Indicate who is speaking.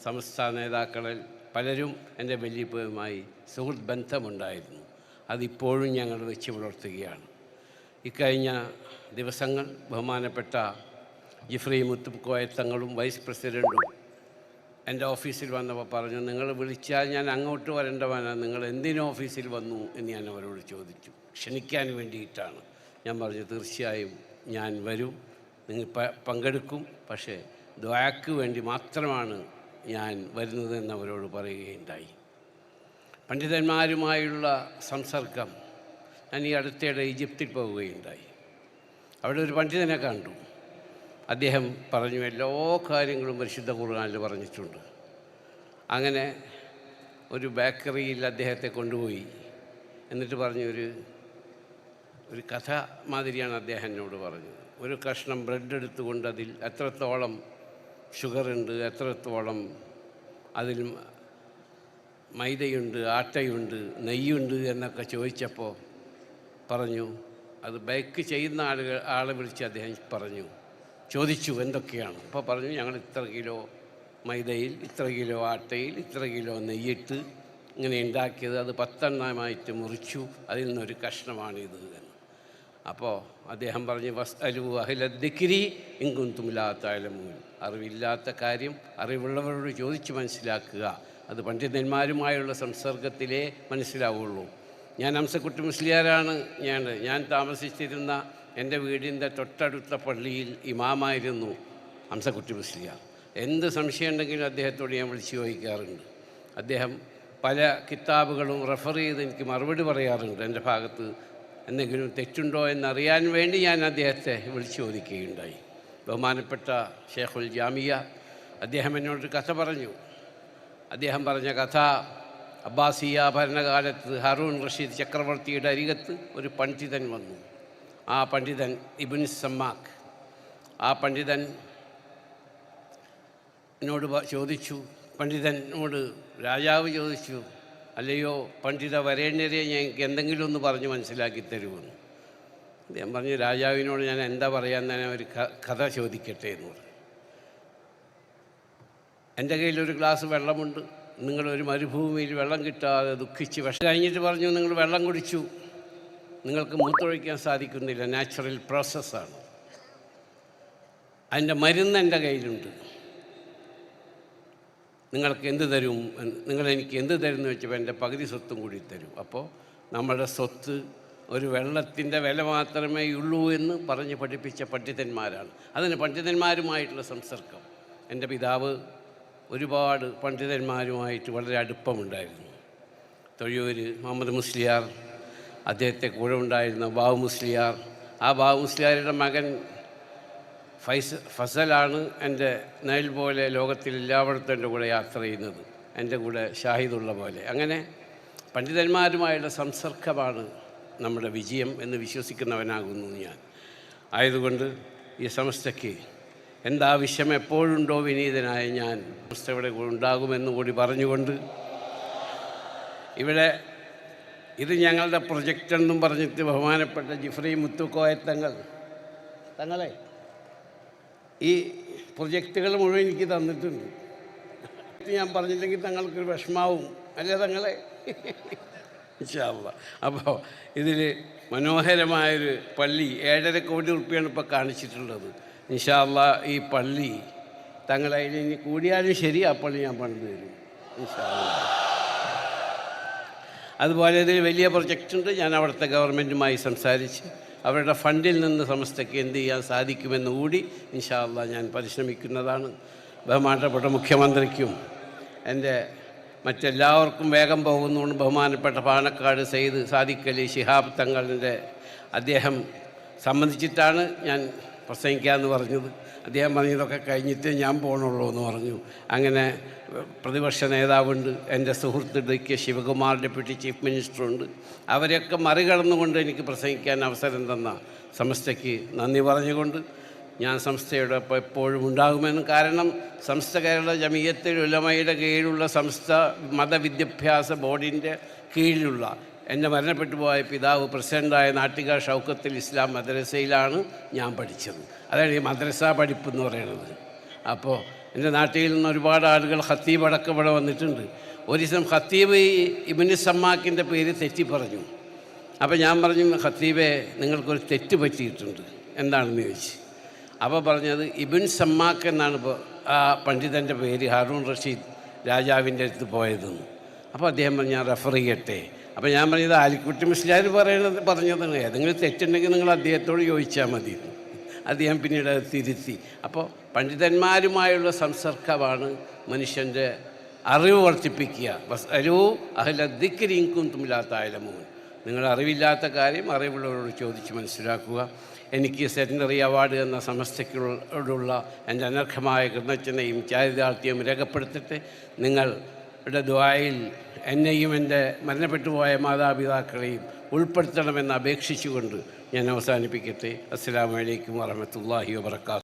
Speaker 1: സംസ്ഥാന നേതാക്കളിൽ പലരും എൻ്റെ വല്യപ്പയുമായി സുഹൃത്ത് ബന്ധമുണ്ടായിരുന്നു. അതിപ്പോഴും ഞങ്ങൾ വെച്ച് പുലർത്തുകയാണ്. ഇക്കഴിഞ്ഞ ദിവസങ്ങൾ ബഹുമാനപ്പെട്ട ജിഫ്രി മുത്തുക്കോയ തങ്ങളും വൈസ് പ്രസിഡൻറ്റും എൻ്റെ ഓഫീസിൽ വന്നപ്പോൾ പറഞ്ഞു, നിങ്ങൾ വിളിച്ചാൽ ഞാൻ അങ്ങോട്ട് വരേണ്ടവനാണ്, നിങ്ങൾ എന്തിനു ഓഫീസിൽ വന്നു എന്ന് ഞാൻ അവരോട് ചോദിച്ചു. ക്ഷണിക്കാൻ വേണ്ടിയിട്ടാണ്. ഞാൻ പറഞ്ഞു, തീർച്ചയായും ഞാൻ വരും, നിങ്ങൾ പങ്കെടുക്കും, പക്ഷേ ദുആക്ക് വേണ്ടി മാത്രമാണ് ഞാൻ വരുന്നതെന്ന് അവരോട് പറയുകയുണ്ടായി. പണ്ഡിതന്മാരുമായുള്ള സംസർഗം, ഞാൻ ഈ അടുത്തിടെ ഈജിപ്തിൽ പോവുകയുണ്ടായി. അവിടെ ഒരു പണ്ഡിതനെ കണ്ടു. അദ്ദേഹം പറഞ്ഞു, എല്ലാ കാര്യങ്ങളും പരിശുദ്ധ ഖുർആനിൽ പറഞ്ഞിട്ടുണ്ട്. അങ്ങനെ ഒരു ബേക്കറിയിൽ അദ്ദേഹത്തെ കൊണ്ടുപോയി. എന്നിട്ട് പറഞ്ഞു, ഒരു കഥ മാതിരിയാണ് അദ്ദേഹം എന്നോട് പറഞ്ഞത്. ഒരു കഷ്ണം ബ്രെഡ് എടുത്തുകൊണ്ട് അതിൽ എത്രത്തോളം ഷുഗറുണ്ട്, എത്രത്തോളം അതിൽ മൈദയുണ്ട്, ആട്ടയുണ്ട്, നെയ്യുണ്ട് എന്നൊക്കെ ചോദിച്ചപ്പോൾ പറഞ്ഞു, അത് ബേക്ക് ചെയ്യുന്ന ആളെ വിളിച്ച് അദ്ദേഹം ചോദിച്ചു എന്തൊക്കെയാണ്. അപ്പോൾ പറഞ്ഞു, ഞങ്ങൾ ഇത്ര കിലോ മൈദയിൽ, ഇത്ര കിലോ ആട്ടയിൽ, ഇത്ര കിലോ നെയ്യിട്ട് ഇങ്ങനെ ഉണ്ടാക്കിയത്, അത് 10 എണ്ണമായിട്ട് മുറിച്ചു, അതിൽ നിന്നൊരു കഷ്ണമാണിത് എന്ന്. അപ്പോൾ അദ്ദേഹം പറഞ്ഞു, വസ്അലു അഹ്ല ദിക്രി ഇൻ കുൻതും ലാ തഅലമൂൻ. അറിവില്ലാത്ത കാര്യം അറിവുള്ളവരോട് ചോദിച്ച് മനസ്സിലാക്കുക. അത് പണ്ഡിതന്മാരുമായുള്ള സംസർഗത്തിലേ മനസ്സിലാവുള്ളൂ. ഞാൻ ഹംസക്കുട്ടി മുസ്ലിയാരാണ്. ഞാൻ താമസിച്ചിരുന്ന എൻ്റെ വീടിൻ്റെ തൊട്ടടുത്ത പള്ളിയിൽ ഇമാമായിരുന്നു ഹംസക്കുട്ടി മുസ്ലിയാർ. എന്ത് സംശയം ഉണ്ടെങ്കിലും അദ്ദേഹത്തോട് ഞാൻ വിളിച്ച് ചോദിക്കാറുണ്ട്. അദ്ദേഹം പല കിതാബുകളും റെഫർ ചെയ്ത് എനിക്ക് മറുപടി പറയാറുണ്ട്. എൻ്റെ ഭാഗത്ത് എന്തെങ്കിലും തെറ്റുണ്ടോ എന്നറിയാൻ വേണ്ടി ഞാൻ അദ്ദേഹത്തെ വിളിച്ചു ചോദിക്കുകയുണ്ടായി. ബഹുമാനപ്പെട്ട ഷേഖുൽ ജാമിയ അദ്ദേഹം എന്നോടൊരു കഥ പറഞ്ഞു. അദ്ദേഹം പറഞ്ഞ കഥ, അബ്ബാസിയ ഭരണകാലത്ത് ഹാറൂൺ റഷീദ് ചക്രവർത്തിയുടെ അരികത്ത് ഒരു പണ്ഡിതൻ വന്നു. ആ പണ്ഡിതൻ ഇബ്ൻ സമ്മാക്ക്. ആ പണ്ഡിതൻ എന്നോട് പണ്ഡിതനോട് രാജാവ് ചോദിച്ചു, അല്ലയോ പണ്ഡിത വരേണ്യരെ, ഞങ്ങൾക്ക് എന്തെങ്കിലും ഒന്ന് പറഞ്ഞ് മനസ്സിലാക്കി തരുമെന്ന്. അദ്ദേഹം പറഞ്ഞു, രാജാവിനോട് ഞാൻ എന്താ പറയാൻ തന്നെ ഒരു കഥ ചോദിക്കട്ടെ എന്ന് പറഞ്ഞു. എൻ്റെ കയ്യിലൊരു ഗ്ലാസ് വെള്ളമുണ്ട്. നിങ്ങളൊരു മരുഭൂമിയിൽ വെള്ളം കിട്ടാതെ ദുഃഖിച്ച് കഴിഞ്ഞിട്ട് പറഞ്ഞു, നിങ്ങൾ വെള്ളം കുടിച്ചു, നിങ്ങൾക്ക് മൂത്രമൊഴിക്കാൻ സാധിക്കുന്നില്ല, നാച്ചുറൽ പ്രോസസ്സാണ്. അതിൻ്റെ മരുന്ന് എൻ്റെ കയ്യിലുണ്ട്, നിങ്ങൾക്ക് എന്ത് തരും, നിങ്ങളെനിക്ക് എന്ത് തരും എന്ന് വെച്ചപ്പോൾ എൻ്റെ പകുതി സ്വത്തും കൂടി തരും. അപ്പോൾ നമ്മുടെ സ്വത്ത് ഒരു വെള്ളത്തിൻ്റെ വില മാത്രമേ ഉള്ളൂ എന്ന് പറഞ്ഞ് പഠിപ്പിച്ച പണ്ഡിതന്മാരാണ്. അതിന് പണ്ഡിതന്മാരുമായിട്ടുള്ള സംസർഗം. എൻ്റെ പിതാവ് ഒരുപാട് പണ്ഡിതന്മാരുമായിട്ട് വളരെ അടുപ്പമുണ്ടായിരുന്നു. തൊഴിയൂർ മുഹമ്മദ് മുസ്ലിയാർ, അദ്ദേഹത്തെ കൂടെ ഉണ്ടായിരുന്ന ബാബു മുസ്ലിയാർ, ആ ബാബു മുസ്ലിയാരുടെ മകൻ ഫസലാണ് എൻ്റെ നൈൽ പോലെ ലോകത്തിൽ എല്ലായിടത്തും എൻ്റെ കൂടെ യാത്ര ചെയ്യുന്നത്, എൻ്റെ കൂടെ ഷാഹിദുള്ള പോലെ. അങ്ങനെ പണ്ഡിതന്മാരുമായുള്ള സംസർഗമാണ് നമ്മുടെ വിജയം എന്ന് വിശ്വസിക്കുന്നവനാകുന്നു ഞാൻ. ആയതുകൊണ്ട് ഈ സംസ്ഥയ്ക്ക് എന്താവശ്യം എപ്പോഴുണ്ടോ വിനീതനായ ഞാൻ സംസ്ഥ ഇവിടെ ഉണ്ടാകുമെന്ന് കൂടി പറഞ്ഞുകൊണ്ട്, ഇവിടെ ഇത് ഞങ്ങളുടെ പ്രൊജക്റ്റെന്നും പറഞ്ഞിട്ട് ബഹുമാനപ്പെട്ട ജിഫ്രി മുത്തുക്കോയ തങ്ങളെ ഈ പ്രൊജക്റ്റുകൾ മുഴുവൻ എനിക്ക് തന്നിട്ടുണ്ട്. ഞാൻ പറഞ്ഞില്ലെങ്കിൽ തങ്ങൾക്കൊരു വിഷമാവും അല്ലേ തങ്ങളെ? ഇൻഷാ അല്ലാഹ്. അപ്പോൾ ഇതിൽ മനോഹരമായൊരു പള്ളി 7.5 കോടി റുപ്യാണ് ഇപ്പോൾ കാണിച്ചിട്ടുള്ളത്. ഇൻഷാ അല്ലാഹ് ഈ പള്ളി തങ്ങളെ ഇനി കൂടിയാലും ശരി, ആ പള്ളി ഞാൻ പണിത് തരും ഇൻഷാ അല്ലാഹ്. അതുപോലെ ഇതിൽ വലിയ പ്രൊജക്റ്റുണ്ട്. ഞാൻ അവിടുത്തെ ഗവൺമെൻറ്റുമായി സംസാരിച്ച് അവരുടെ ഫണ്ടിൽ നിന്ന് സംസ്ഥയ്ക്ക് എന്ത് ചെയ്യാൻ സാധിക്കുമെന്ന് കൂടി ഇൻഷാ അല്ലാഹ് ഞാൻ പരിശ്രമിക്കുന്നതാണ്. ബഹുമാനപ്പെട്ട മുഖ്യമന്ത്രിക്കും എൻ്റെ മറ്റെല്ലാവർക്കും വേഗം പോകുന്നുകൊണ്ട് ബഹുമാനപ്പെട്ട പാണക്കാട് സയ്യിദ് സാദിഖ് അലി ശിഹാബ് തങ്ങളുടെ അദ്ദേഹം സംബന്ധിച്ചിട്ടാണ് ഞാൻ പ്രസംഗിക്കാമെന്ന് പറഞ്ഞത്. അദ്ദേഹം പറഞ്ഞതൊക്കെ കഴിഞ്ഞിട്ട് ഞാൻ പോകണുള്ളൂ എന്ന് പറഞ്ഞു. അങ്ങനെ പ്രതിപക്ഷ നേതാവുണ്ട്, എൻ്റെ സുഹൃത്ത് DK ശിവകുമാർ ഡെപ്യൂട്ടി ചീഫ് മിനിസ്റ്ററുണ്ട്. അവരെയൊക്കെ മറികടന്നുകൊണ്ട് എനിക്ക് പ്രസംഗിക്കാൻ അവസരം തന്ന സംസ്ഥയ്ക്ക് നന്ദി പറഞ്ഞുകൊണ്ട് ഞാൻ സംസ്ഥയോടൊപ്പം എപ്പോഴും ഉണ്ടാകുമെന്ന്. കാരണം സംസ്ഥ കേരള ജമിയത്തുൽ ഉലമയുടെ കീഴിലുള്ള സംസ്ഥ മതവിദ്യാഭ്യാസ ബോർഡിൻ്റെ കീഴിലുള്ള എൻ്റെ മരണപ്പെട്ടു പോയ പിതാവ് പ്രസിഡൻ്റായ നാട്ടിക ഷൗക്കത്തുൽ ഇസ്ലാം മദ്രസയിലാണ് ഞാൻ പഠിച്ചത്. അതാണ് ഈ മദ്രസ പഠിപ്പ് എന്ന് പറയുന്നത്. അപ്പോൾ എൻ്റെ നാട്ടിൽ നിന്ന് ഒരുപാട് ആളുകൾ ഖത്തീബ് അടക്കം ഇവിടെ വന്നിട്ടുണ്ട്. ഒരു ദിവസം ഖത്തീബ് ഇബ്നു സമ്മാക്കിൻ്റെ പേര് തെറ്റി പറഞ്ഞു. അപ്പോൾ ഞാൻ പറഞ്ഞു, ഖത്തീബെ നിങ്ങൾക്കൊരു തെറ്റ് പറ്റിയിട്ടുണ്ട്, എന്താണെന്ന് ചോദിച്ചു. അപ്പോൾ പറഞ്ഞത് ഇബ്നു സമ്മാക്ക് എന്നാണ് ആ പണ്ഡിതൻ്റെ പേര്, ഹാറൂൺ റഷീദ് രാജാവിൻ്റെ അടുത്ത് പോയതെന്ന്. അപ്പോൾ അദ്ദേഹം പറഞ്ഞു ഞാൻ റെഫർ ചെയ്യട്ടെ. അപ്പോൾ ഞാൻ പറഞ്ഞത് ആലിക്കുട്ടി മുസ്ലിയാർ പറഞ്ഞതാണ്, ഏതെങ്കിലും തെറ്റുണ്ടെങ്കിൽ നിങ്ങൾ അദ്ദേഹത്തോട് ചോദിച്ചാൽ മതി. അദ്ദേഹം പിന്നീട് അത് തിരുത്തി. അപ്പോൾ പണ്ഡിതന്മാരുമായുള്ള സംസർഗമാണ് മനുഷ്യൻ്റെ അറിവ് വർദ്ധിപ്പിക്കുക. വസ്അലൂ അഹ്ല ദിക്രി ഇൻ കുൻതും ലാ തഅലമൂൻ. നിങ്ങൾ അറിവില്ലാത്ത കാര്യം അറിവുള്ളവരോട് ചോദിച്ച് മനസ്സിലാക്കുക. എനിക്ക് സെറ്റിനറി അവാർഡ് എന്ന സമസ്തയ്ക്കോടുള്ള എൻ്റെ അനർഹമായ കൃതജ്ഞതയും ചാരിതാർത്ഥ്യവും രേഖപ്പെടുത്തിട്ട് നിങ്ങളുടെ ദുആയിൽ എന്നെയും എൻ്റെ മരണപ്പെട്ടു പോയ മാതാപിതാക്കളെയും ഉൾപ്പെടുത്തണമെന്ന് അപേക്ഷിച്ചുകൊണ്ട് ഞാൻ അവസാനിപ്പിക്കട്ടെ. അസ്സലാമു അലൈക്കും വറഹ്മത്തുള്ളാഹി വബറകാതുഹു.